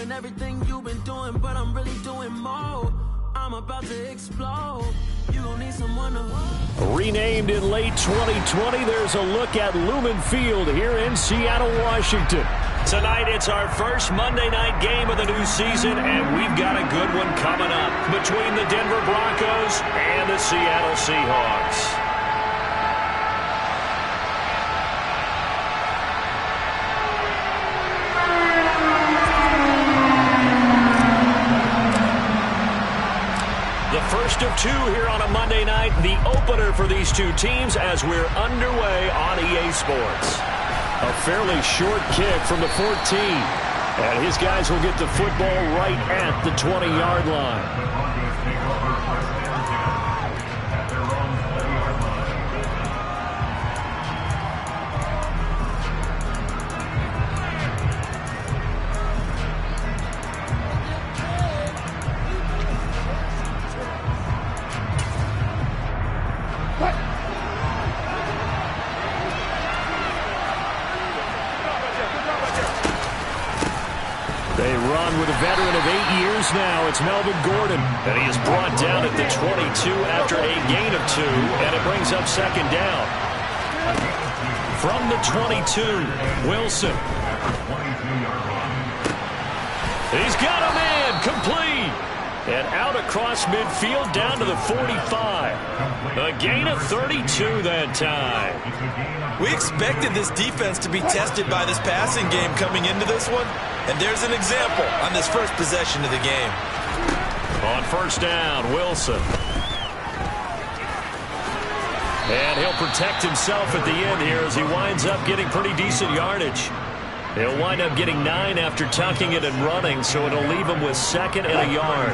saying everything you've been doing, but I'm really doing more. I'm about to explode. You gon' need someone to... Renamed in late 2020, there's a look at Lumen Field here in Seattle, Washington. Tonight, it's our first Monday night game of the new season, and we've got a good one coming up between the Denver Broncos and the Seattle Seahawks. The first of two here on a Monday night, the opener for these two teams as we're underway on EA Sports. A fairly short kick from the 14. And his guys will get the football right at the 20-yard line. They run with a veteran of 8 years now. It's Melvin Gordon. And he is brought down at the 22 after a gain of 2. And it brings up second down. From the 22, Wilson. He's got a man. Complete. And out across midfield down to the 45. A gain of 32 that time. We expected this defense to be tested by this passing game coming into this one. And there's an example on this first possession of the game. On first down, Wilson. And he'll protect himself at the end here as he winds up getting pretty decent yardage. He'll wind up getting 9 after tucking it and running, so it'll leave him with second and a yard.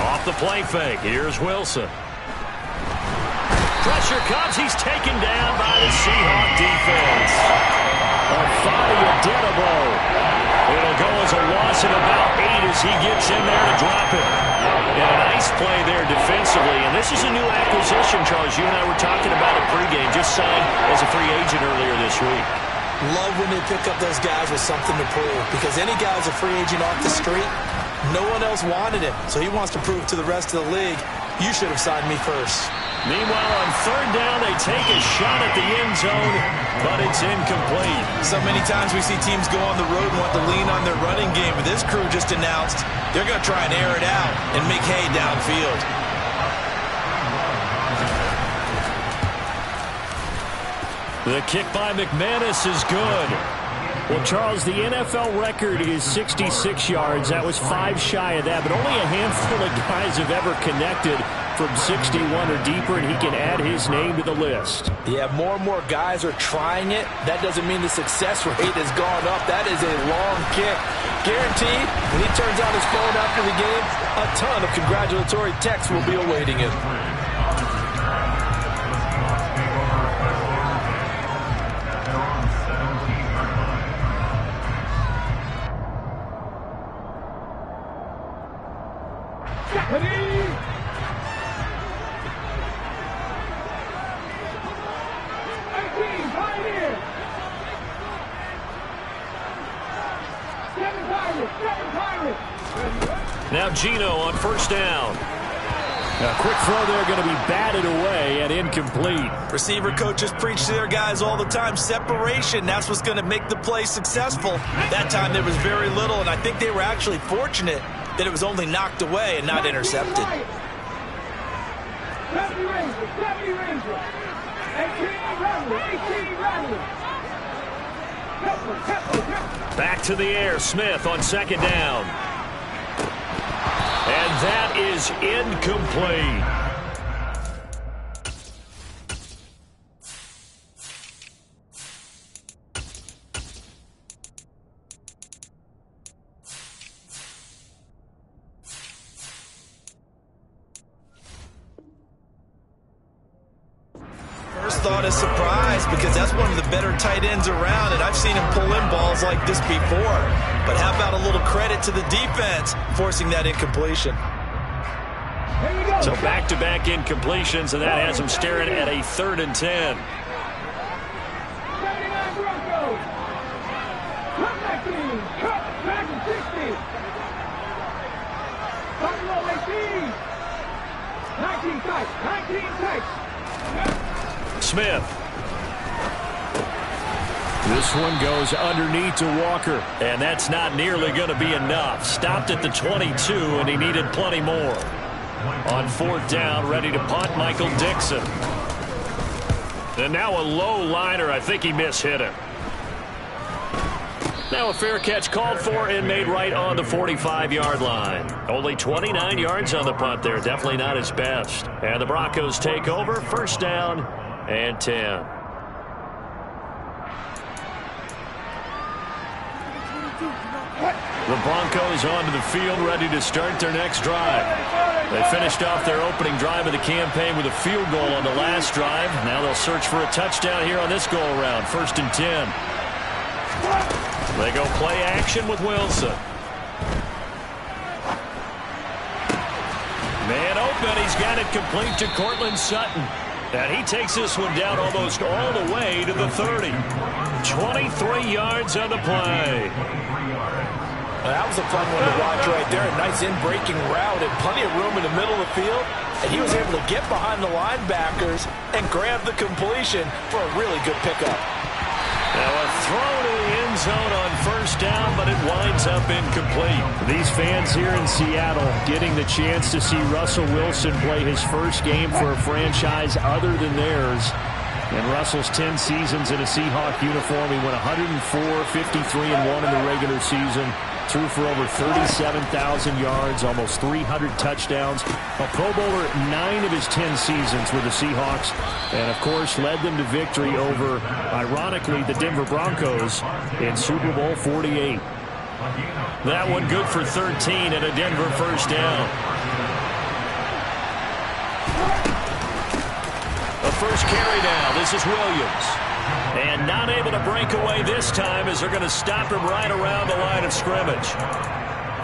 Off the play fake, here's Wilson. Pressure comes, he's taken down by the Seahawk defense. It'll go as a loss of about 8 as he gets in there to drop it. And a nice play there defensively. And this is a new acquisition, Charles. You and I were talking about it pregame. Just signed as a free agent earlier this week. Love when they pick up those guys with something to prove. Because any guy who's a free agent off the street, no one else wanted him. So he wants to prove to the rest of the league, you should have signed me first. Meanwhile, on third down, they take a shot at the end zone, but it's incomplete. So many times we see teams go on the road and want to lean on their running game, but this crew just announced they're going to try and air it out and make hay downfield. The kick by McManus is good. Well, Charles, the NFL record is 66 yards. That was 5 shy of that, but only a handful of guys have ever connected from 61 or deeper, and he can add his name to the list. Yeah, more and more guys are trying it. That doesn't mean the success rate has gone up. That is a long kick. Guaranteed, when he turns on his phone after the game, a ton of congratulatory texts will be awaiting him. Now Gino on first down. A quick throw there going to be batted away and incomplete. Receiver coaches preach to their guys all the time. Separation, that's what's going to make the play successful. That time there was very little, and I think they were actually fortunate that it was only knocked away and not intercepted. Back to the air, Smith on second down. And that is incomplete. First thought is surprise, because that's one of the better tight ends around, and I've seen him pull in balls like this before. But how about a little credit to the defense forcing that incompletion? So back-to-back incompletions, and that has him staring at a 3rd and 10. Smith. This one goes underneath to Walker, and that's not nearly going to be enough. Stopped at the 22, and he needed plenty more. On fourth down, ready to punt, Michael Dixon. And now a low liner. I think he mishit it. Now a fair catch called for and made right on the 45-yard line. Only 29 yards on the punt there. Definitely not his best. And the Broncos take over. First down and 10. The Broncos onto the field, ready to start their next drive. They finished off their opening drive of the campaign with a field goal on the last drive. Now they'll search for a touchdown here on this go-around. First and 10. They go play action with Wilson. Man open. He's got it complete to Cortland Sutton. And he takes this one down almost all the way to the 30. 23 yards on the play. That was a fun one to watch right there. A nice in-breaking route and plenty of room in the middle of the field. And he was able to get behind the linebackers and grab the completion for a really good pickup. Now a throw to the end zone on first down, but it winds up incomplete. These fans here in Seattle getting the chance to see Russell Wilson play his first game for a franchise other than theirs. In Russell's 10 seasons in a Seahawk uniform, he went 104, 53-1 in the regular season. Threw for over 37,000 yards, almost 300 touchdowns. A Pro Bowler 9 of his 10 seasons with the Seahawks. And, of course, led them to victory over, ironically, the Denver Broncos in Super Bowl 48. That one good for 13 and a Denver first down. The first carry now. This is Williams. And not able to break away this time as they're going to stop him right around the line of scrimmage.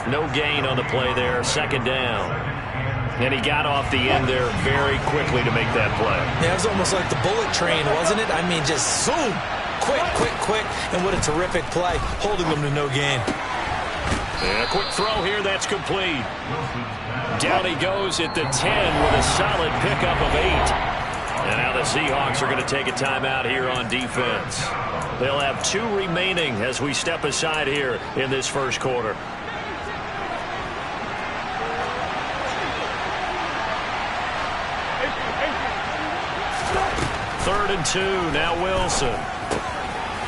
No gain on the play there. Second down. And he got off the end there very quickly to make that play. Yeah, it was almost like the bullet train, wasn't it? I mean, just zoom. Quick, quick, quick. And what a terrific play, holding them to no gain. And a quick throw here. That's complete. Down he goes at the 10 with a solid pickup of 8. And now the Seahawks are going to take a timeout here on defense. They'll have 2 remaining as we step aside here in this first quarter. Third and 2. Now Wilson.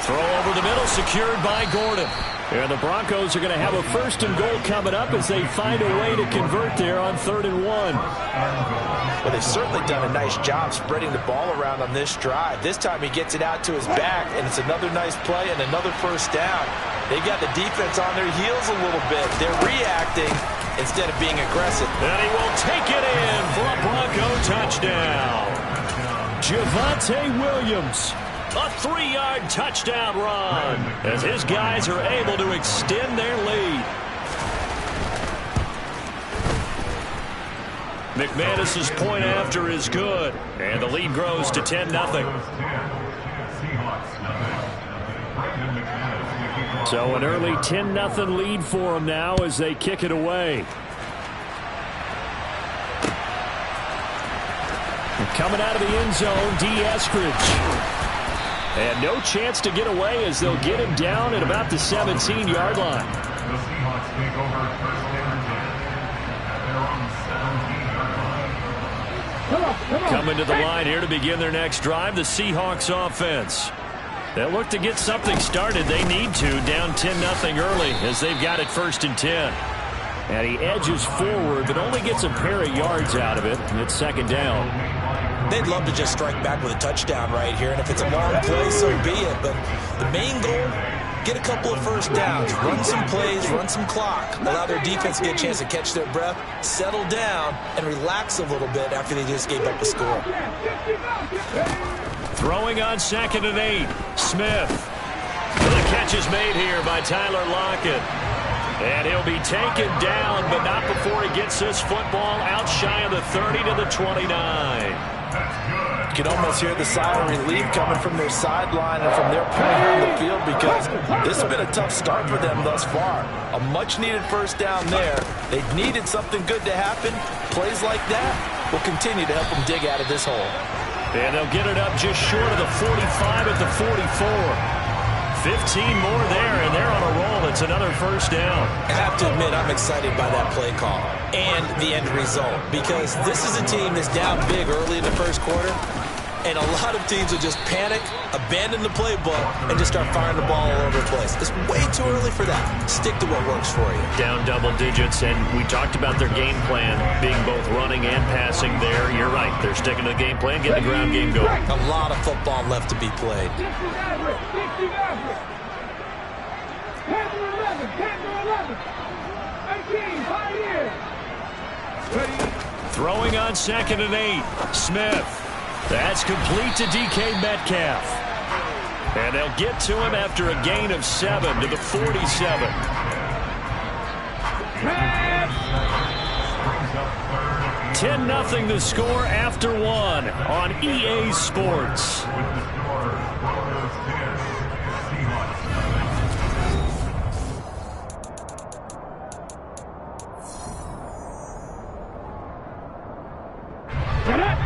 Throw over the middle, secured by Gordon. And the Broncos are going to have a first and goal coming up as they find a way to convert there on 3rd and 1. Well, they've certainly done a nice job spreading the ball around on this drive. This time he gets it out to his back, and it's another nice play and another first down. They've got the defense on their heels a little bit. They're reacting instead of being aggressive. And he will take it in for a Bronco touchdown. Javonte Williams. A 3-yard touchdown run as his guys are able to extend their lead. McManus's point after is good, and the lead grows to 10-0. So an early 10-0 lead for them now as they kick it away. And coming out of the end zone, D. Eskridge. And no chance to get away as they'll get him down at about the 17-yard line. Coming to the line here to begin their next drive, the Seahawks offense. They'll look to get something started. They need to, down 10-0 early as they've got it 1st and 10. And he edges forward, but only gets a pair of yards out of it, and it's 2nd down. They'd love to just strike back with a touchdown right here, and if it's a long play, so be it. But the main goal, get a couple of first downs, run some plays, run some clock, allow their defense to get a chance to catch their breath, settle down, and relax a little bit after they just gave up a score. Throwing on 2nd and 8, Smith. The catch is made here by Tyler Lockett. And he'll be taken down, but not before he gets this football out shy of the 30 to the 29. You can almost hear the sigh of relief coming from their sideline and from their point on the field because this has been a tough start for them thus far. A much-needed first down there. They needed something good to happen. Plays like that will continue to help them dig out of this hole. And they'll get it up just short of the 45 at the 44. 15 more there, and they're on a roll. It's another first down. I have to admit, I'm excited by that play call and the end result because this is a team that's down big early in the first quarter, and a lot of teams will just panic, abandon the playbook, and just start firing the ball all over the place. It's way too early for that. Stick to what works for you. Down double digits, and we talked about their game plan being both running and passing there. You're right. They're sticking to the game plan, getting the ground game going. A lot of football left to be played. Throwing on 2nd and 8. Smith. That's complete to DK Metcalf. And they'll get to him after a gain of 7 to the 47. $10-0 the score after 1 on EA Sports.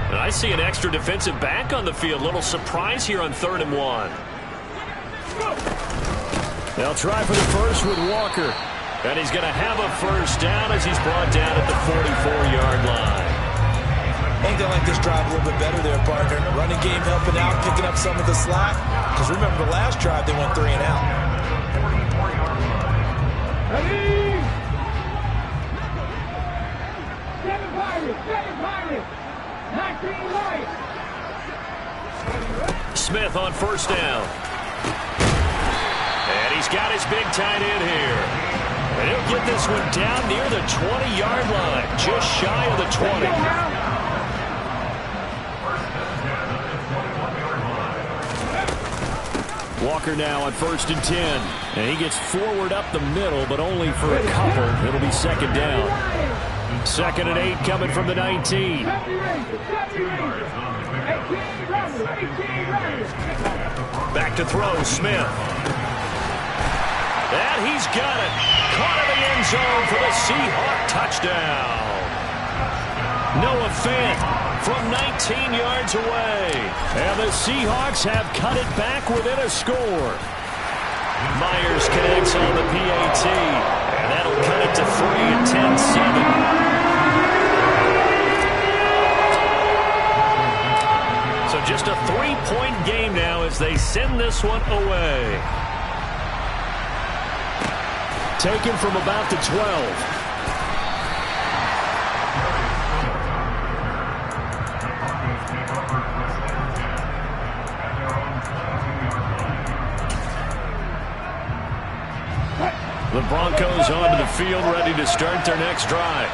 I see an extra defensive back on the field. Little surprise here on 3rd and 1. They'll try for the first with Walker. And he's going to have a first down as he's brought down at the 44-yard line. I think they like this drive a little bit better there, partner. Running game helping out, picking up some of the slack. Because remember, the last drive they went 3 and out. Smith on first down. And he's got his big tight end here. And he'll get this one down near the 20-yard line, just shy of the 20. Walker now on 1st and 10. And he gets forward up the middle, but only for a couple. It'll be 2nd down. 2nd and 8 coming from the 19. Back to throw, Smith. And he's got it. Caught in the end zone for the Seahawk touchdown. Noah Fant from 19 yards away. And the Seahawks have cut it back within a score. Myers connects on the PAT. And that'll cut it to 3 and 10-7. So just a 3-point game now as they send this one away. Taken from about the 12. The Broncos onto the field, ready to start their next drive.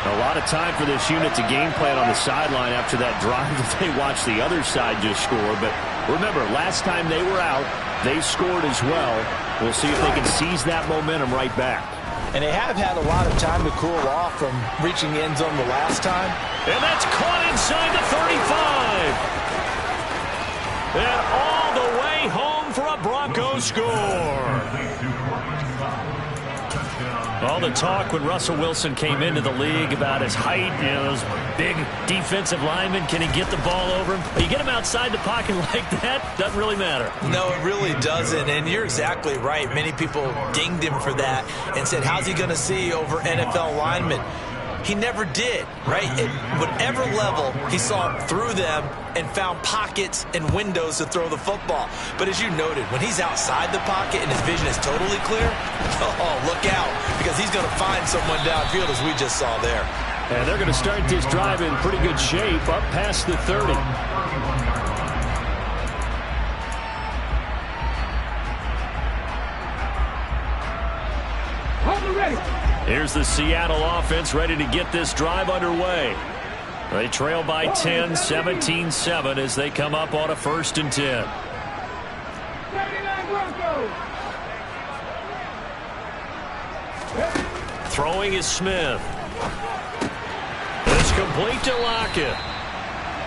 A lot of time for this unit to game plan on the sideline after that drive that they watched the other side just score. But remember, last time they were out, they scored as well. We'll see if they can seize that momentum right back. And they have had a lot of time to cool off from reaching the end zone the last time. And that's caught inside the 35. And all the way home for a Broncos score. All the talk when Russell Wilson came into the league about his height, you know, those big defensive linemen, can he get the ball over him? You get him outside the pocket like that, doesn't really matter. No, it really doesn't, and you're exactly right. Many people dinged him for that and said, how's he going to see over NFL linemen? He never did, right? At whatever level, he saw through them and found pockets and windows to throw the football. But as you noted, when he's outside the pocket and his vision is totally clear, oh, look out, because he's going to find someone downfield, as we just saw there. And they're going to start this drive in pretty good shape, up past the 30. Here's the Seattle offense ready to get this drive underway. They trail by 10, 17-7 as they come up on a 1st and 10. Throwing is Smith. It's complete to Lockett.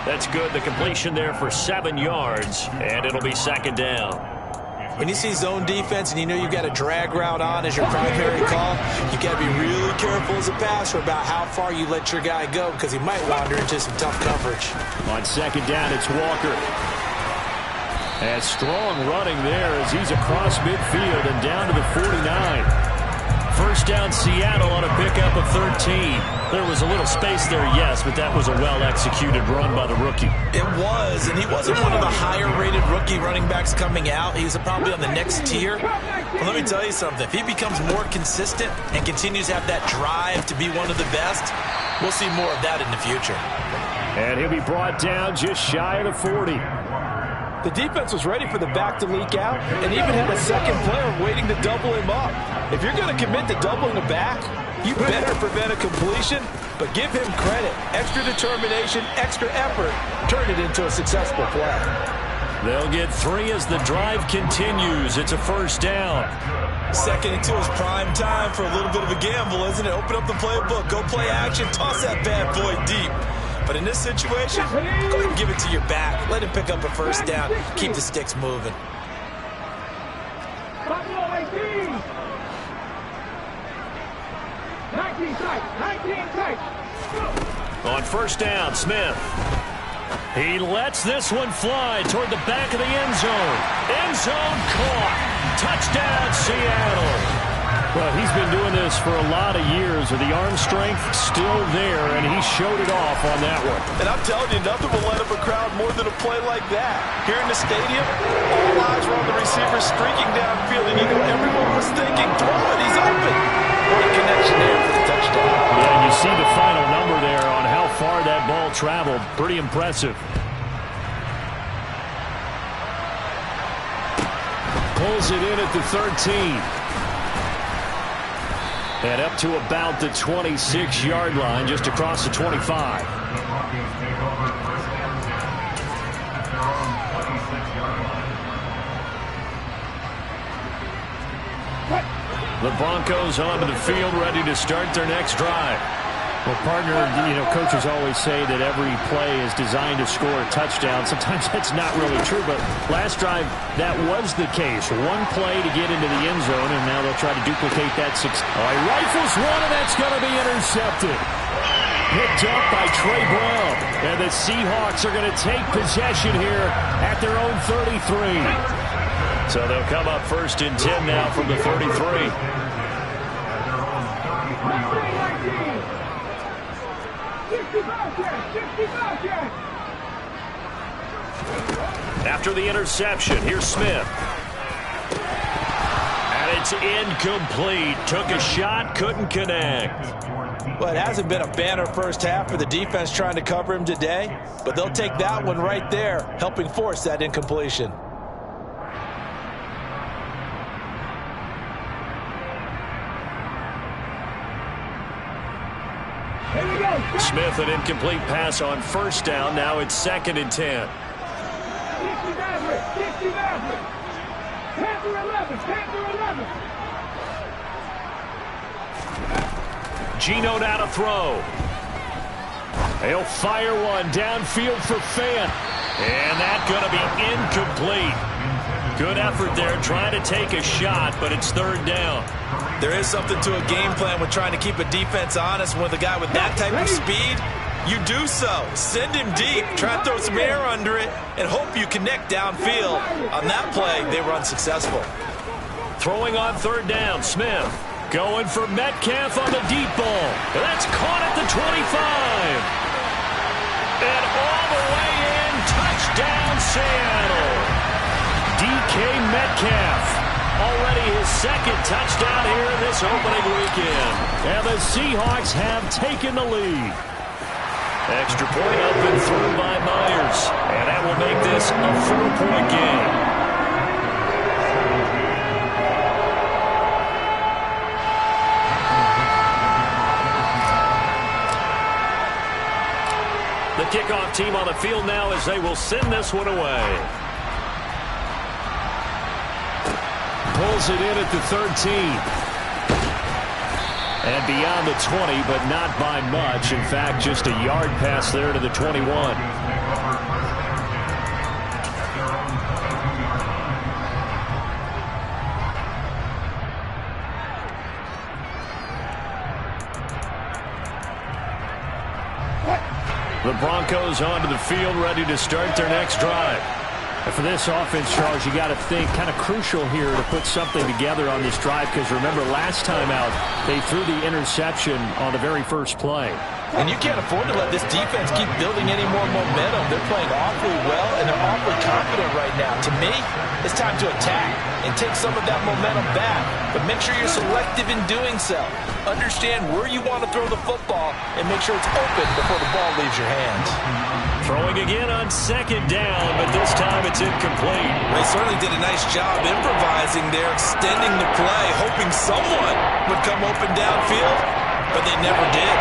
That's good. The completion there for 7 yards, and it'll be second down. When you see zone defense and you know you've got a drag route on as your primary call, you got to be really careful as a passer about how far you let your guy go because he might wander into some tough coverage. On second down, it's Walker. And strong running there as he's across midfield and down to the 49. First down, Seattle on a pickup of 13. There was a little space there, yes, but that was a well-executed run by the rookie. It was, and he wasn't one of the higher-rated rookie running backs coming out. He's probably on the next tier. But let me tell you something. If he becomes more consistent and continues to have that drive to be one of the best, we'll see more of that in the future. And he'll be brought down just shy of the 40. The defense was ready for the back to leak out and even had a second player waiting to double him up. If you're going to commit to doubling the back, you better prevent a completion, but give him credit. Extra determination, extra effort, turn it into a successful play. They'll get 3 as the drive continues. It's a first down. Second and 2 is prime time for a little bit of a gamble, isn't it? Open up the playbook, go play action, toss that bad boy deep. But in this situation, go ahead and give it to your back. Let him pick up a first down. Keep the sticks moving. 19 tight. On first down, Smith. He lets this one fly toward the back of the end zone. End zone caught. Touchdown, Seattle. Well, he's been doing this for a lot of years with the arm strength still there, and he showed it off on that one. And I'm telling you, nothing will let up a crowd more than a play like that. Here in the stadium, all eyes were on the receiver streaking downfield, and you know everyone was thinking, throw it, he's open. What a connection there for the touchdown. Yeah, and you see the final number there on how far that ball traveled. Pretty impressive. Pulls it in at the 13. And up to about the 26-yard line, just across the 25. The Broncos onto the field, ready to start their next drive. Well, partner, coaches always say that every play is designed to score a touchdown. Sometimes that's not really true, but last drive, that was the case. One play to get into the end zone, and now they'll try to duplicate that. He rifles one, and that's going to be intercepted. Picked up by Trey Brown. And the Seahawks are going to take possession here at their own 33. So they'll come up first and 10 now from the 33. After the interception, here's Smith. And it's incomplete. Took a shot, couldn't connect. Well, it hasn't been a banner first half for the defense trying to cover him today, but they'll take that one right there, helping force that incompletion. Smith, an incomplete pass on first down. Now it's second and 10. Geno now to throw. He'll fire one downfield for Fant. And that's going to be incomplete. Good effort there trying to take a shot, but it's third down. There is something to a game plan with trying to keep a defense honest with a guy with that type of speed. You do so. Send him deep. Try to throw some air under it and hope you connect downfield. On that play, they were unsuccessful. Throwing on third down, Smith. Going for Metcalf on the deep ball. That's caught at the 25. And all the way in. Touchdown, Seattle. DK Metcalf. Already his second touchdown here in this opening weekend. And the Seahawks have taken the lead. Extra point up and through by Myers. And that will make this a 4-point game. The kickoff team on the field now as they will send this one away. Pulls it in at the 13. And beyond the 20, but not by much. In fact, just a yard pass there to the 21. The Broncos onto the field, ready to start their next drive. And for this offense, Charles, you got to think kind of crucial here to put something together on this drive, because remember last time out they threw the interception on the very first play. And you can't afford to let this defense keep building any more momentum. They're playing awfully well, and they're awfully confident right now. To me, it's time to attack and take some of that momentum back. But make sure you're selective in doing so. Understand where you want to throw the football and make sure it's open before the ball leaves your hands. Throwing again on second down, but this time it's incomplete. They certainly did a nice job improvising there, extending the play, hoping someone would come open downfield, but they never did.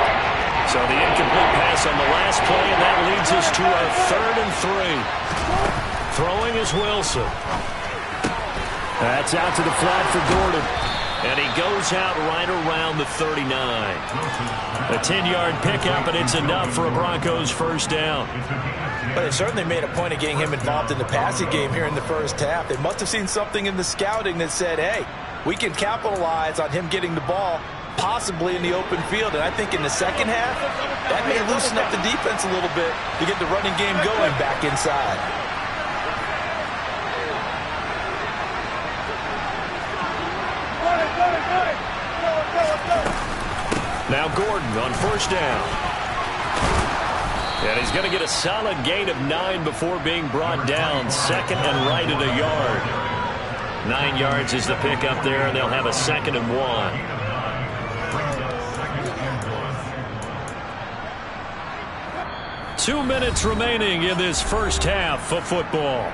So the incomplete pass on the last play, and that leads us to our 3rd and 3. Throwing is Wilson. That's out to the flat for Gordon. And he goes out right around the 39. A 10-yard pickup, and it's enough for a Broncos first down. But they certainly made a point of getting him involved in the passing game here in the first half. They must have seen something in the scouting that said, hey, we can capitalize on him getting the ball, possibly in the open field. And I think in the second half, that may loosen up the defense a little bit to get the running game going back inside. Now Gordon on first down. And he's going to get a solid gain of 9 before being brought down. 2nd and right at a yard. 9 yards is the pickup there, and they'll have a 2nd and 1. 2 minutes remaining in this first half of football.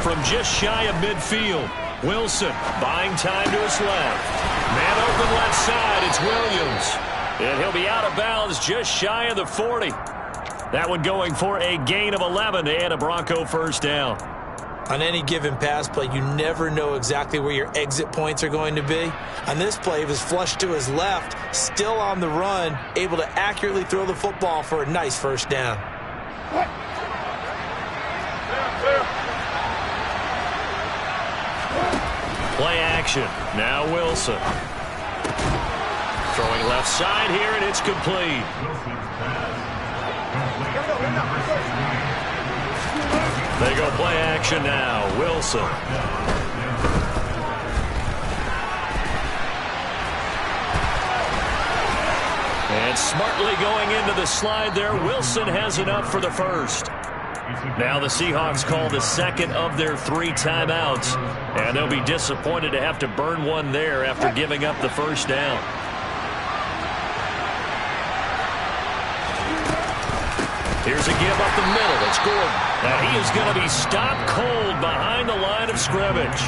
From just shy of midfield, Wilson buying time to his left. Man open left side, it's Williams. And he'll be out of bounds just shy of the 40. That one going for a gain of 11 and a Bronco first down. On any given pass play, you never know exactly where your exit points are going to be. On this play, he was flushed to his left, still on the run, able to accurately throw the football for a nice first down. Play action. Now Wilson. Throwing left side here, and it's complete. They go play action now. Wilson. And smartly going into the slide there. Wilson has enough for the first. Now the Seahawks call the 2nd of their 3 timeouts, and they'll be disappointed to have to burn one there after giving up the first down. Here's a give up the middle. It's Gordon. And he is going to be stopped cold behind the line of scrimmage.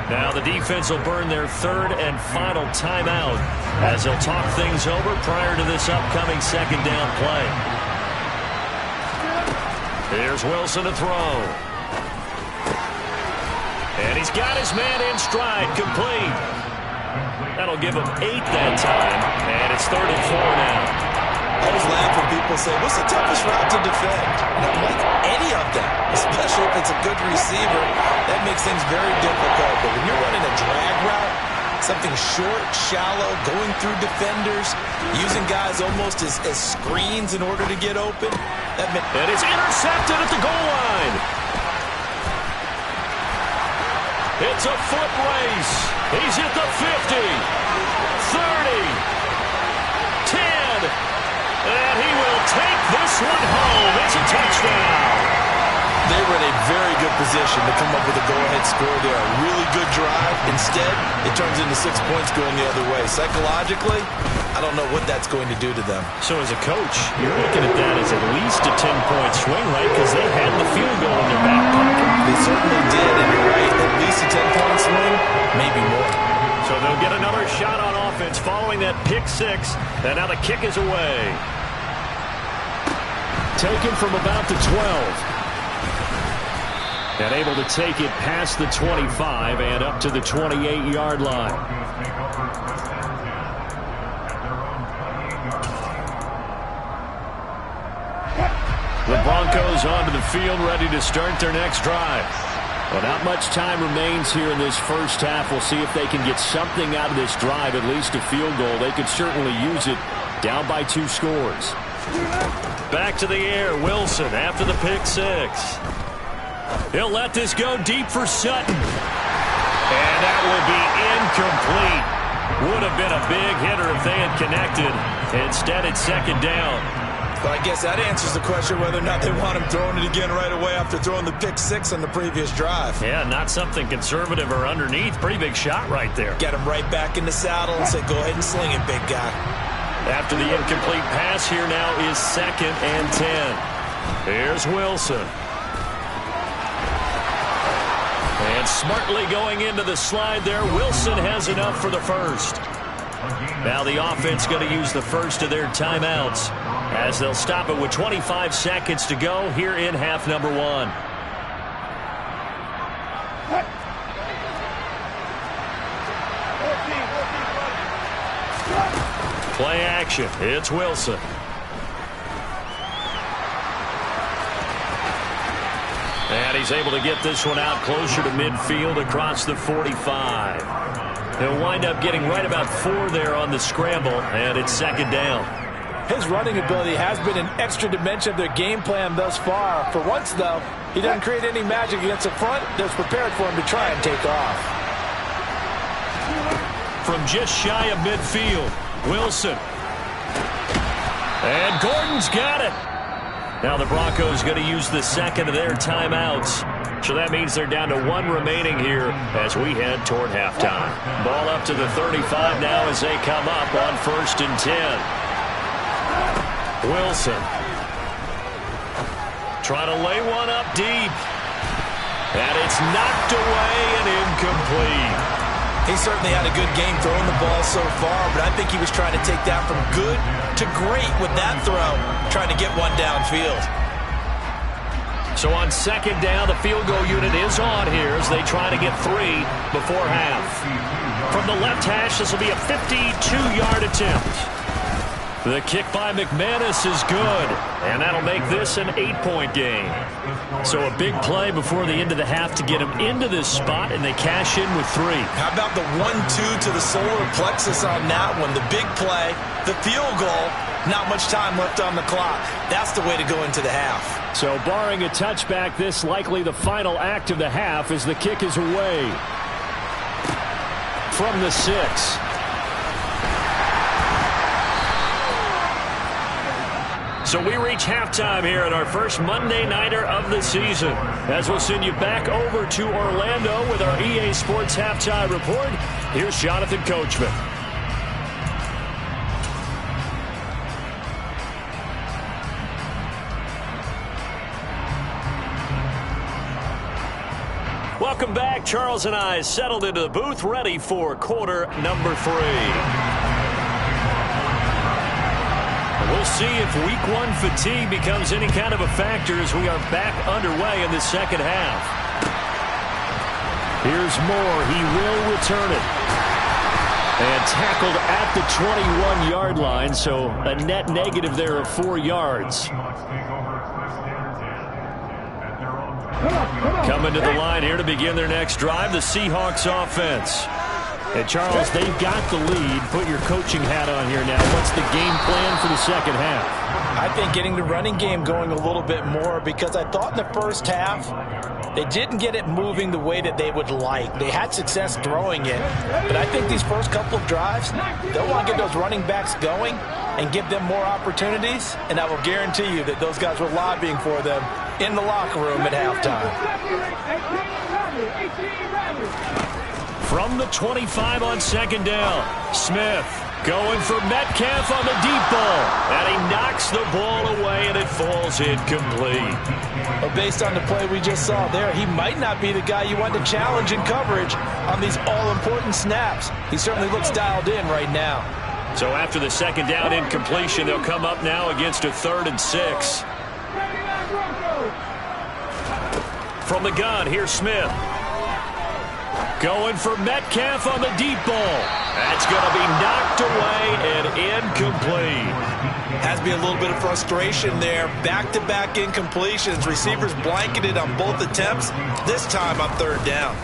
Now the defense will burn their 3rd and final timeout as they'll talk things over prior to this upcoming 2nd down play. Here's Wilson to throw. And he's got his man in stride, complete. That'll give him 8 that time, and it's 3rd and 4 now. I always laugh when people say, what's the toughest route to defend? I don't like any of them, especially if it's a good receiver. That makes things very difficult. But when you're running a drag route, something short, shallow, going through defenders, using guys almost as screens in order to get open. And it's intercepted at the goal line. It's a foot race. He's at the 50, 30, 10, and he will take this one home. It's a touchdown. They were in a very good position to come up with a go-ahead score there. A really good drive. Instead, it turns into 6 points going the other way. Psychologically, I don't know what that's going to do to them. So as a coach, you're looking at that as at least a 10-point swing, right? Because they had the field goal in their back pocket. They certainly did, and you're right. At least a 10-point swing, maybe more. So they'll get another shot on offense following that pick 6, and now the kick is away. taken from about the 12. And able to take it past the 25 and up to the 28-yard line. The Broncos onto the field, ready to start their next drive. Well, not much time remains here in this first half. We'll see if they can get something out of this drive, at least a field goal. They could certainly use it, down by 2 scores. Back to the air, Wilson after the pick 6. He'll let this go deep for Sutton. And that will be incomplete. Would have been a big hitter if they had connected. Instead, it's second down. But I guess that answers the question whether or not they want him throwing it again right away after throwing the pick 6 on the previous drive. Yeah, not something conservative or underneath. Pretty big shot right there. Get him right back in the saddle and say, go ahead and sling it, big guy. After the incomplete pass, here now is 2nd and 10. Here's Wilson. And smartly going into the slide there, Wilson has enough for the first. Now the offense going to use the first of their timeouts as they'll stop it with 25 seconds to go here in half number 1. Play action. It's Wilson. And he's able to get this one out closer to midfield across the 45. He'll wind up getting right about 4 there on the scramble, and it's second down. His running ability has been an extra dimension of their game plan thus far. For once, though, he doesn't create any magic against the front that's prepared for him to try and take off. From just shy of midfield, Wilson. And Gordon's got it. Now the Broncos going to use the second of their timeouts. So that means they're down to 1 remaining here as we head toward halftime. Ball up to the 35 now as they come up on 1st and 10. Wilson. Trying to lay one up deep. And it's knocked away and incomplete. He certainly had a good game throwing the ball so far, but I think he was trying to take that from good to great with that throw, trying to get one downfield. So on second down, the field goal unit is on here as they try to get 3 before half. From the left hash, this will be a 52-yard attempt. The kick by McManus is good, and that'll make this an 8-point game. So a big play before the end of the half to get him into this spot, and they cash in with 3. How about the 1-2 to the solar plexus on that one? The big play, the field goal, not much time left on the clock. That's the way to go into the half. So barring a touchback, this likely the final act of the half as the kick is away. From the 6. So we reach halftime here at our first Monday Nighter of the season. As we'll send you back over to Orlando with our EA Sports Halftime Report, here's Jonathan Coachman. Welcome back. Charles and I settled into the booth, ready for quarter number 3. We'll see if week 1 fatigue becomes any kind of a factor as we are back underway in the second half. Here's Moore. He will return it. And tackled at the 21-yard line, so a net negative there of 4 yards. Coming to the line here to begin their next drive, the Seahawks offense. And, Charles, they've got the lead. Put your coaching hat on here now. What's the game plan for the second half? I think getting the running game going a little bit more because I thought in the first half they didn't get it moving the way that they would like. They had success throwing it, but I think these first couple of drives, they'll want to get those running backs going and give them more opportunities, and I will guarantee you that those guys were lobbying for them in the locker room at halftime. From the 25 on second down, Smith going for Metcalf on the deep ball. And he knocks the ball away, and it falls incomplete. Well, based on the play we just saw there, he might not be the guy you want to challenge in coverage on these all-important snaps. He certainly looks dialed in right now. So after the second down incompletion, they'll come up now against a 3rd and 6. From the gun, here's Smith. Going for Metcalf on the deep ball. That's going to be knocked away and incomplete. Has to be a little bit of frustration there. Back-to-back incompletions. Receivers blanketed on both attempts, this time on third down.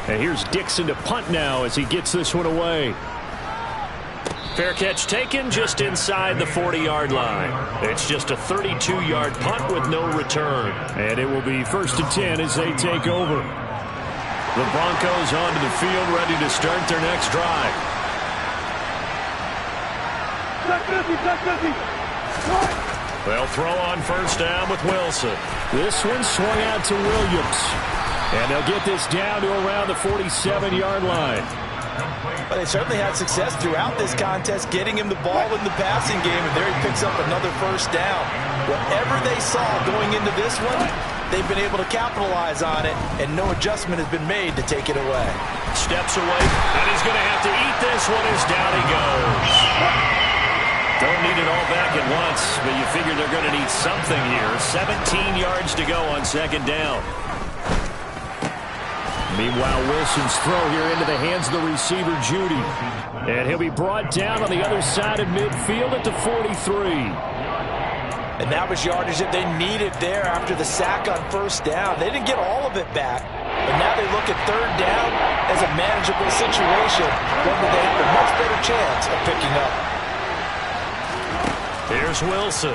And here's Dixon to punt now as he gets this one away. Fair catch taken just inside the 40-yard line. It's just a 32-yard punt with no return. And it will be 1st and 10 as they take over. The Broncos onto the field, ready to start their next drive. They'll throw on 1st down with Wilson. This one swung out to Williams. And they'll get this down to around the 47-yard line. But they certainly had success throughout this contest, getting him the ball in the passing game, and there he picks up another 1st down. Whatever they saw going into this one, they've been able to capitalize on it, and no adjustment has been made to take it away. Steps away, and he's going to have to eat this one as down he goes. Don't need it all back at once, but you figure they're going to need something here. 17 yards to go on 2nd down. Meanwhile, Wilson's throw here into the hands of the receiver, Judy. And he'll be brought down on the other side of midfield at the 43. And that was yardage that they needed there after the sack on 1st down. They didn't get all of it back, but now they look at 3rd down as a manageable situation, one that they have a much better chance of picking up. Here's Wilson.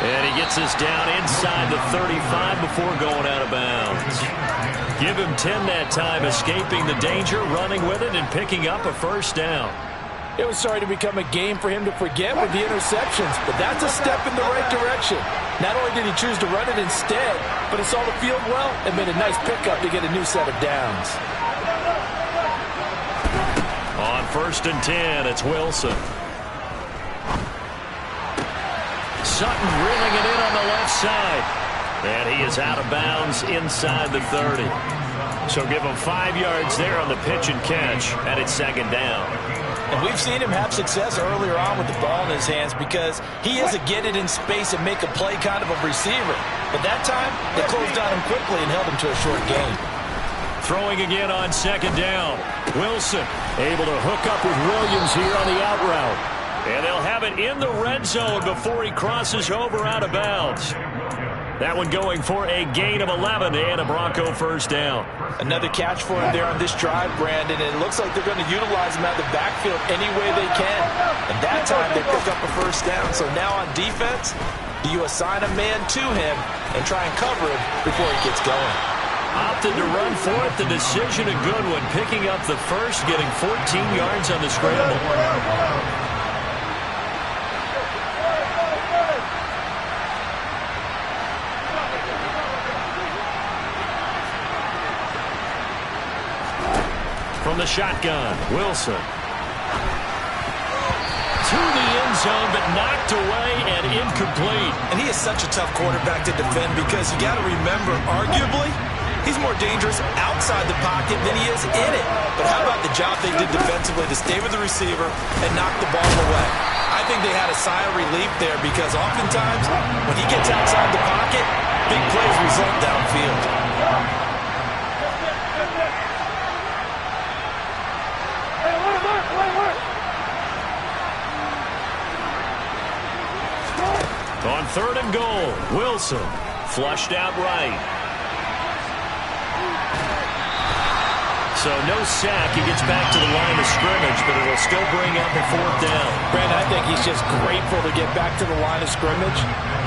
And he gets us down inside the 35 before going out of bounds. Give him 10 that time, escaping the danger, running with it, and picking up a 1st down. It was starting to become a game for him to forget with the interceptions, but that's a step in the right direction. Not only did he choose to run it instead, but he saw the field well and made a nice pickup to get a new set of downs. On 1st and 10, it's Wilson. Sutton reeling it in on the left side. And he is out of bounds inside the 30. So give him 5 yards there on the pitch and catch, and it's 2nd down. And we've seen him have success earlier on with the ball in his hands because he is a get it in space and make a play kind of a receiver. But that time, they closed on him quickly and held him to a short gain. Throwing again on 2nd down. Wilson able to hook up with Williams here on the out route. And they'll have it in the red zone before he crosses over out of bounds. That one going for a gain of 11 and a Bronco 1st down. Another catch for him there on this drive, Brandon, and it looks like they're going to utilize him out of the backfield any way they can. And that time they pick up a 1st down. So now on defense, do you assign a man to him and try and cover him before he gets going? Opted to run for it. The decision a good one. Picking up the 1st, getting 14 yards on the scramble. From the shotgun, Wilson. To the end zone, but knocked away and incomplete. And he is such a tough quarterback to defend because you got to remember, arguably, he's more dangerous outside the pocket than he is in it. But how about the job they did defensively to stay with the receiver and knock the ball away? I think they had a sigh of relief there because oftentimes when he gets outside the pocket, big plays result downfield. On 3rd and goal, Wilson flushed out right. So no sack. He gets back to the line of scrimmage, but it'll still bring up a 4th down. Brandon, I think he's just grateful to get back to the line of scrimmage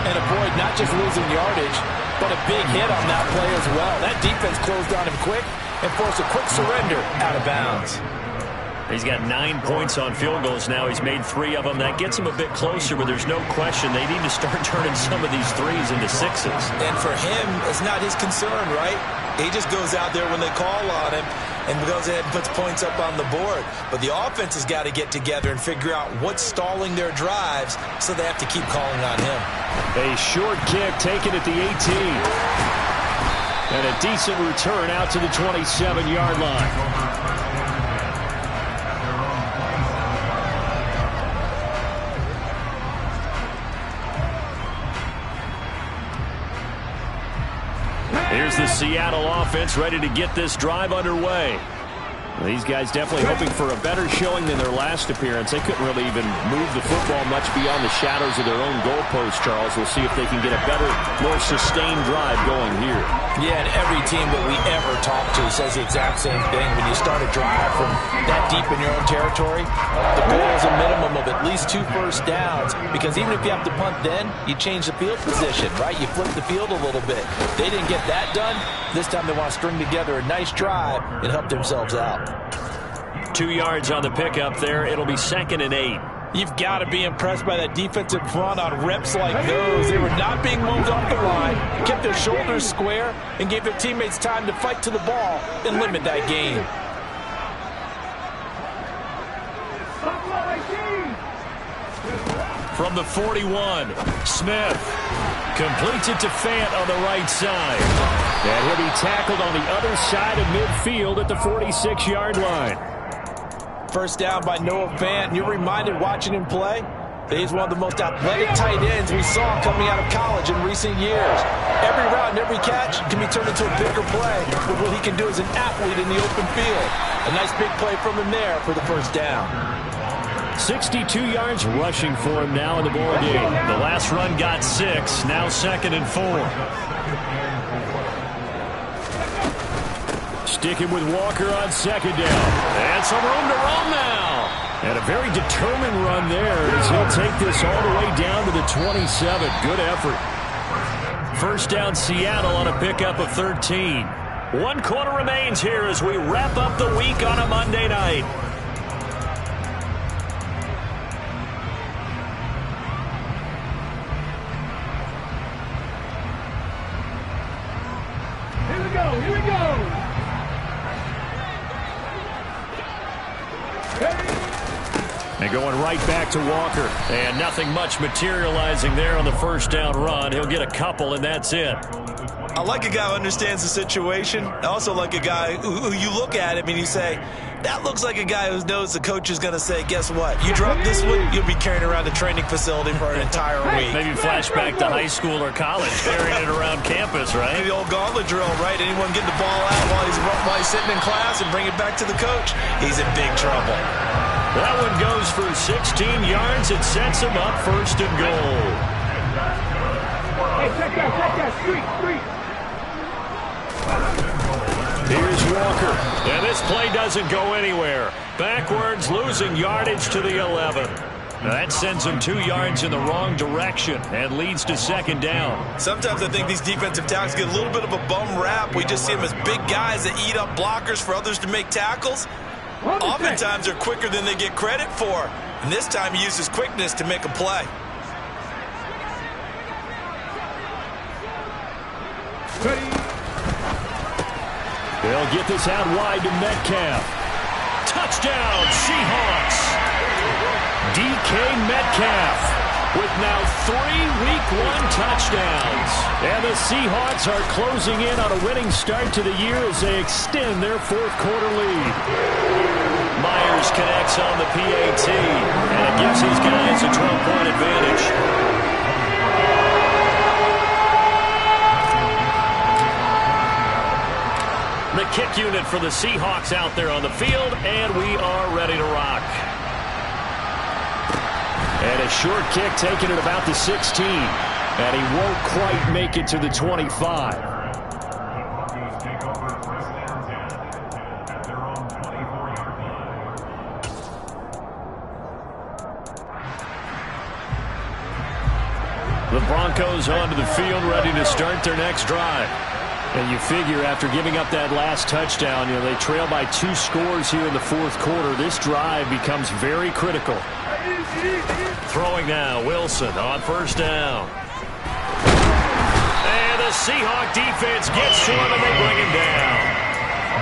and avoid not just losing yardage, but a big hit on that play as well. That defense closed on him quick and forced a quick surrender out of bounds. He's got 9 points on field goals now. He's made 3 of them. That gets him a bit closer, but there's no question they need to start turning some of these 3s into 6s. And for him, it's not his concern, right? He just goes out there when they call on him and goes ahead and puts points up on the board. But the offense has got to get together and figure out what's stalling their drives, so they have to keep calling on him. A short kick taken at the 18. And a decent return out to the 27-yard line. Here's the Seattle offense ready to get this drive underway. These guys definitely hoping for a better showing than their last appearance. They couldn't really even move the football much beyond the shadows of their own goalpost, Charles. We'll see if they can get a better, more sustained drive going here. Yeah, and every team that we ever talk to says the exact same thing. When you start a drive from that deep in your own territory, the goal is a minimum of at least 2 first downs, because even if you have to punt then, you change the field position, right? You flip the field a little bit. They didn't get that done. This time they want to string together a nice drive and help themselves out. 2 yards on the pickup there. It'll be 2nd and 8. You've got to be impressed by that defensive front on reps like those. They were not being moved off the line, kept their shoulders square, and gave their teammates time to fight to the ball and limit that gain. From the 41, Smith completes it to Fant on the right side. And he'll be tackled on the other side of midfield at the 46-yard line. First down by Noah Fant. And you're reminded watching him play that he's one of the most athletic tight ends we saw coming out of college in recent years. Every route and every catch can be turned into a bigger play with what he can do as an athlete in the open field. A nice big play from him there for the first down. 62 yards rushing for him now in the ball game. The last run got 6, now 2nd and 4. Sticking with Walker on 2nd down. And some room to run now. And a very determined run there as he'll take this all the way down to the 27. Good effort. First down Seattle on a pickup of 13. 1 quarter remains here as we wrap up the week on a Monday night. Here we go. And going right back to Walker. And nothing much materializing there on the first down run. He'll get a couple, and that's it. I like a guy who understands the situation. I also like a guy who you look at him and you say, that looks like a guy who knows the coach is going to say, guess what? You drop this one, you'll be carrying around the training facility for an entire week. Maybe flashback to high school or college, carrying it around campus, right? The old gauntlet drill, right? Anyone get the ball out while he's sitting in class and bring it back to the coach, he's in big trouble. That one goes for 16 yards. It sets him up 1st and goal. Hey, check that, street. Here's Walker. And this play doesn't go anywhere. Backwards, losing yardage to the 11. That sends him 2 yards in the wrong direction and leads to 2nd down. Sometimes I think these defensive tackles get a little bit of a bum rap. We just see them as big guys that eat up blockers for others to make tackles. Oftentimes they're quicker than they get credit for. And this time he uses quickness to make a play. They'll get this out wide to Metcalf. Touchdown, Seahawks. DK Metcalf with now 3 Week 1 touchdowns. And the Seahawks are closing in on a winning start to the year as they extend their 4th quarter lead. Myers connects on the PAT, and it gives his guys a 12-point advantage. The kick unit for the Seahawks out there on the field, and we are ready to rock. And a short kick taken at about the 16. And he won't quite make it to the 25. The Broncos onto the field, ready to start their next drive. And you figure after giving up that last touchdown, they trail by 2 scores here in the 4th quarter. This drive becomes very critical. Throwing now, Wilson on 1st down. And the Seahawk defense gets to him and they bring him down.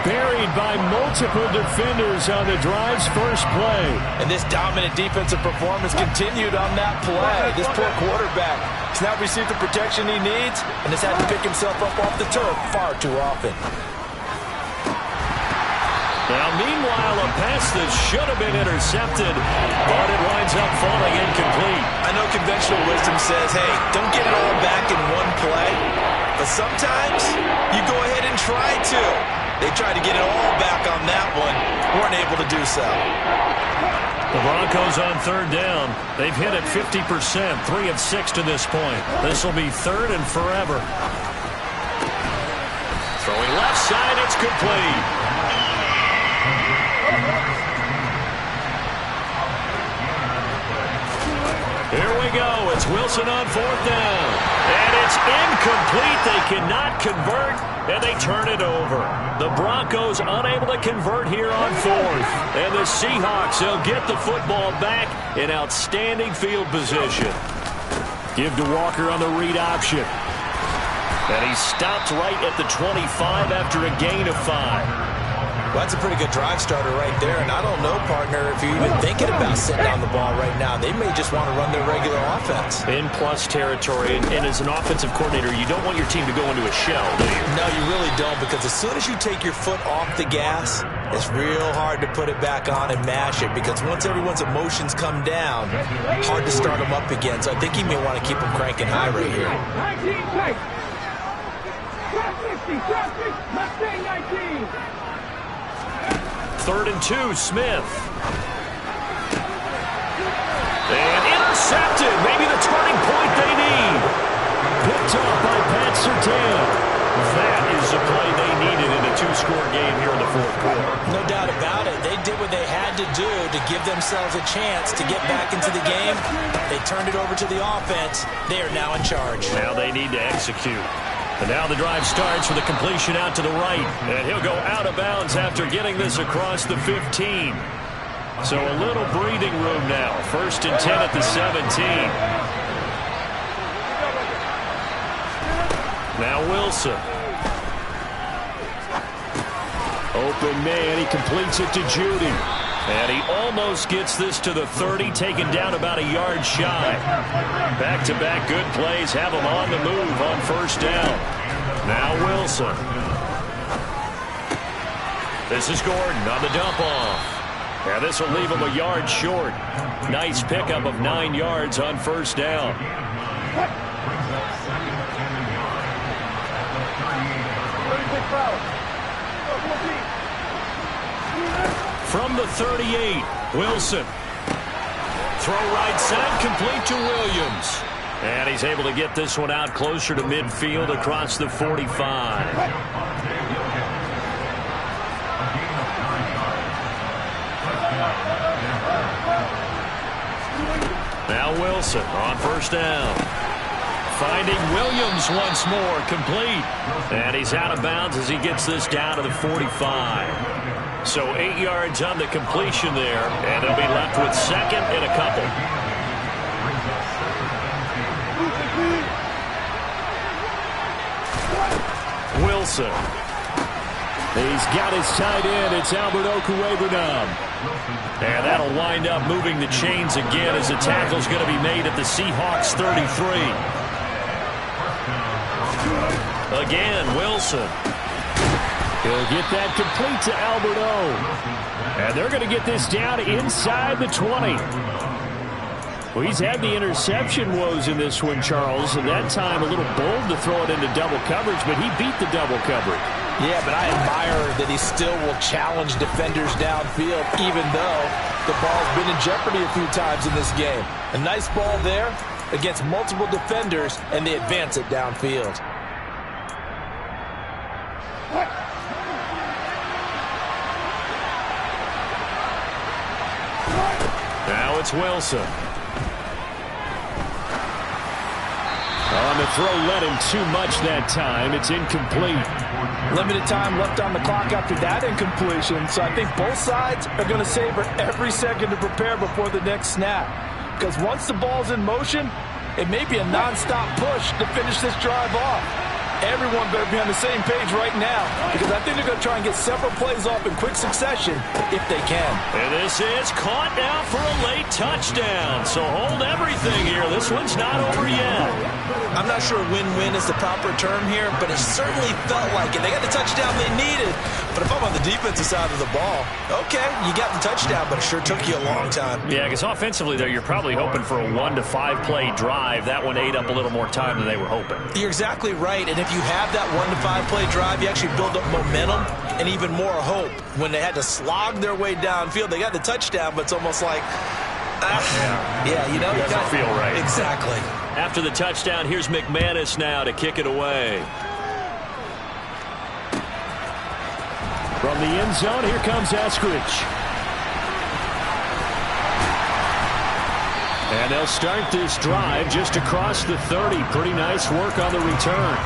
Buried by multiple defenders on the drive's first play. And this dominant defensive performance continued on that play. This poor quarterback has not received the protection he needs and has had to pick himself up off the turf far too often. Now, meanwhile, a pass that should have been intercepted, but it winds up falling incomplete. I know conventional wisdom says, hey, don't get it all back in one play. But sometimes you go ahead and try to. They tried to get it all back on that one. Weren't able to do so. The Broncos on third down. They've hit it 50%, 3 of 6 to this point. This will be third and forever. Throwing left side, it's complete. Here we go. It's Wilson on fourth down. And it's incomplete. They cannot convert, and they turn it over. The Broncos unable to convert here on fourth. And the Seahawks, they'll get the football back in outstanding field position. Give to Walker on the read option. And he stopped right at the 25 after a gain of 5. Well, that's a pretty good drive starter right there. And I don't know, partner, if you're even thinking about sitting on the ball right now. They may just want to run their regular offense. In plus territory. And as an offensive coordinator, you don't want your team to go into a shell, do you? No, you really don't, because as soon as you take your foot off the gas, it's real hard to put it back on and mash it, because once everyone's emotions come down, hard to start them up again. So I think he may want to keep them cranking high right here. 19 tight. Traffic, Mustang 19. Third and 2, Smith. And intercepted. Maybe the turning point they need. Picked up by Pat Surtain. That is the play they needed in a 2-score game here in the fourth quarter. No doubt about it. They did what they had to do to give themselves a chance to get back into the game. They turned it over to the offense. They are now in charge. Now they need to execute. And now the drive starts with a completion out to the right. And he'll go out of bounds after getting this across the 15. So a little breathing room now. First and 10 at the 17. Now Wilson. Open man. He completes it to Judy. And he almost gets this to the 30, taken down about a yard shy. Back-to-back good plays have him on the move on first down. Now Wilson. This is Gordon on the dump-off. And this will leave him a yard short. Nice pickup of 9 yards on first down. From the 38, Wilson. Throw right side, complete to Williams. And he's able to get this one out closer to midfield across the 45. Now Wilson on first down. Finding Williams once more, complete. And he's out of bounds as he gets this down to the 45. So 8 yards on the completion there, and they'll be left with second and a couple. Wilson. He's got his tight end. It's Albert Okwuegbunam. And that'll wind up moving the chains again as the tackle's going to be made at the Seahawks 33. Again, Wilson. He'll get that complete to Albert O. And they're going to get this down inside the 20. Well, he's had the interception woes in this one, Charles, and that time a little bold to throw it into double coverage, but he beat the double coverage. Yeah, but I admire that he still will challenge defenders downfield, even though the ball's been in jeopardy a few times in this game. A nice ball there against multiple defenders, and they advance it downfield. Now it's Wilson. On the throw, led him too much that time. It's incomplete. Limited time left on the clock after that incompletion, so I think both sides are going to savor every second to prepare before the next snap. Because once the ball's in motion, it may be a non-stop push to finish this drive off. Everyone better be on the same page right now, because I think they're going to try and get several plays off in quick succession if they can. And this is caught now for a late touchdown. So hold everything here. This one's not over yet. I'm not sure win-win is the proper term here, but it certainly felt like it. They got the touchdown they needed. But if I'm on the defensive side of the ball, okay, you got the touchdown, but it sure took you a long time. Yeah, because offensively there, you're probably hoping for a 1 to 5 play drive. That one ate up a little more time than they were hoping. You're exactly right. And if you have that 1 to 5 play drive, you actually build up momentum and even more hope. When they had to slog their way downfield, they got the touchdown, but it's almost like, you know, it doesn't feel right. Exactly. After the touchdown, here's McManus now to kick it away. From the end zone, here comes Eskridge. And they'll start this drive just across the 30. Pretty nice work on the return.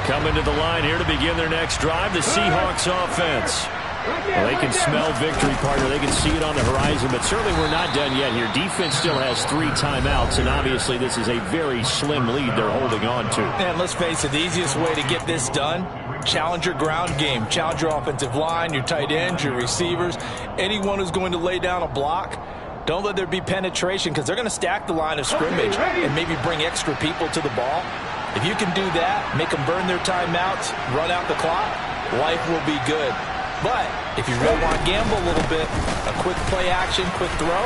Coming to the line here to begin their next drive, the Seahawks offense. Well, they can smell victory, partner. They can see it on the horizon, but certainly we're not done yet here. Defense still has 3 timeouts, and obviously this is a very slim lead they're holding on to. And let's face it, the easiest way to get this done, challenge your ground game. Challenge your offensive line, your tight ends, your receivers, anyone who's going to lay down a block. Don't let there be penetration because they're going to stack the line of scrimmage and maybe bring extra people to the ball. If you can do that, make them burn their timeouts, run out the clock, life will be good. But if you really want to gamble a little bit, a quick play action, quick throw,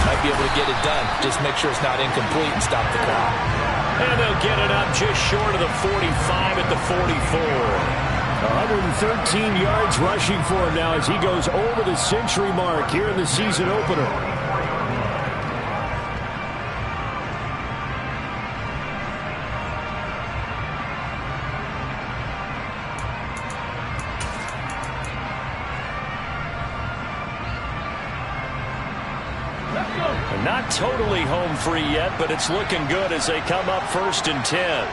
might be able to get it done. Just make sure it's not incomplete and stop the clock. And they'll get it up just short of the 45 at the 44. 113 yards rushing for him now as he goes over the century mark here in the season opener. Not totally home free yet, but it's looking good as they come up 1st and 10.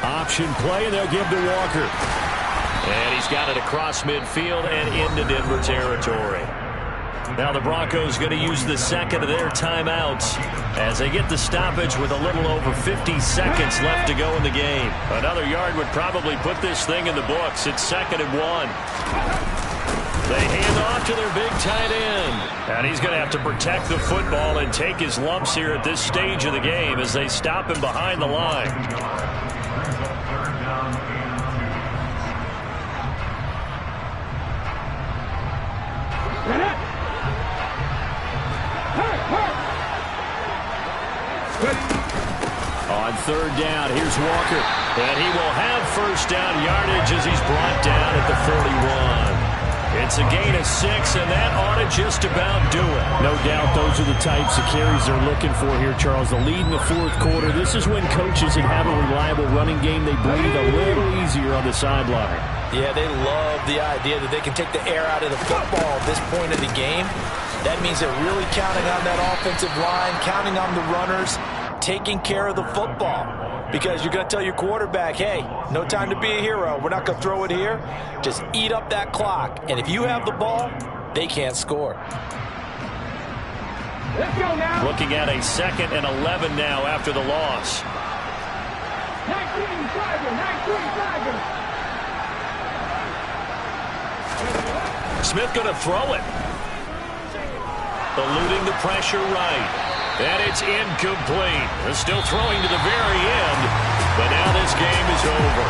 Option play, and they'll give to Walker. And he's got it across midfield and into Denver territory. Now the Broncos going to use the second of their timeouts as they get the stoppage with a little over 50 seconds left to go in the game. Another yard would probably put this thing in the books. It's 2nd and 1. They hand off to their big tight end. And he's going to have to protect the football and take his lumps here at this stage of the game as they stop him behind the line. On 3rd down, here's Walker. And he will have 1st down yardage as he's brought down at the 41. It's a gain of 6, and that ought to just about do it. No doubt those are the types of carries they're looking for here, Charles. The lead in the 4th quarter. This is when coaches that have a reliable running game, they breathe a little easier on the sideline. Yeah, they love the idea that they can take the air out of the football at this point of the game. That means they're really counting on that offensive line, counting on the runners, taking care of the football. Because you're going to tell your quarterback, hey, no time to be a hero. We're not going to throw it here. Just eat up that clock. And if you have the ball, they can't score. Let's go now. Looking at a 2nd and 11 now after the loss. 19 Smith going to throw it. Eluding the pressure right. And it's incomplete. They're still throwing to the very end, but now this game is over.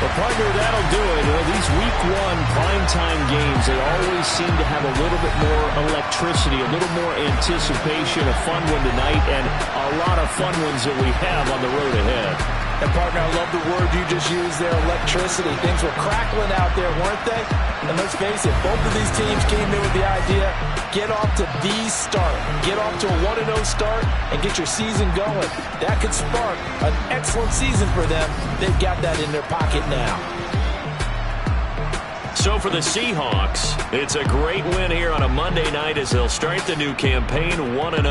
Well, partner, that'll do it. You know, these Week 1 primetime games, they always seem to have a little bit more electricity, a little more anticipation, a fun one tonight, and a lot of fun ones that we have on the road ahead. And, partner, I love the word you just used there, electricity. Things were crackling out there, weren't they? And let's face it, both of these teams came in with the idea, get off to the start. Get off to a 1-0 start and get your season going. That could spark an excellent season for them. They've got that in their pocket now. So for the Seahawks, it's a great win here on a Monday night as they'll start the new campaign 1-0.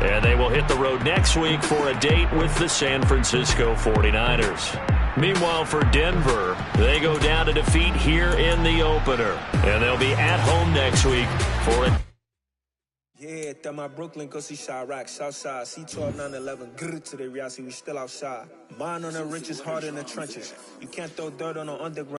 And they will hit the road next week for a date with the San Francisco 49ers. Meanwhile, for Denver, they go down to defeat here in the opener. And they'll be at home next week for a Yeah, that my Brooklyn, go see Chirac, Southside, C12, 911, grrr to the Riasi, we still outside. Mine on the richest, heart in the trenches. You can't throw dirt on the underground.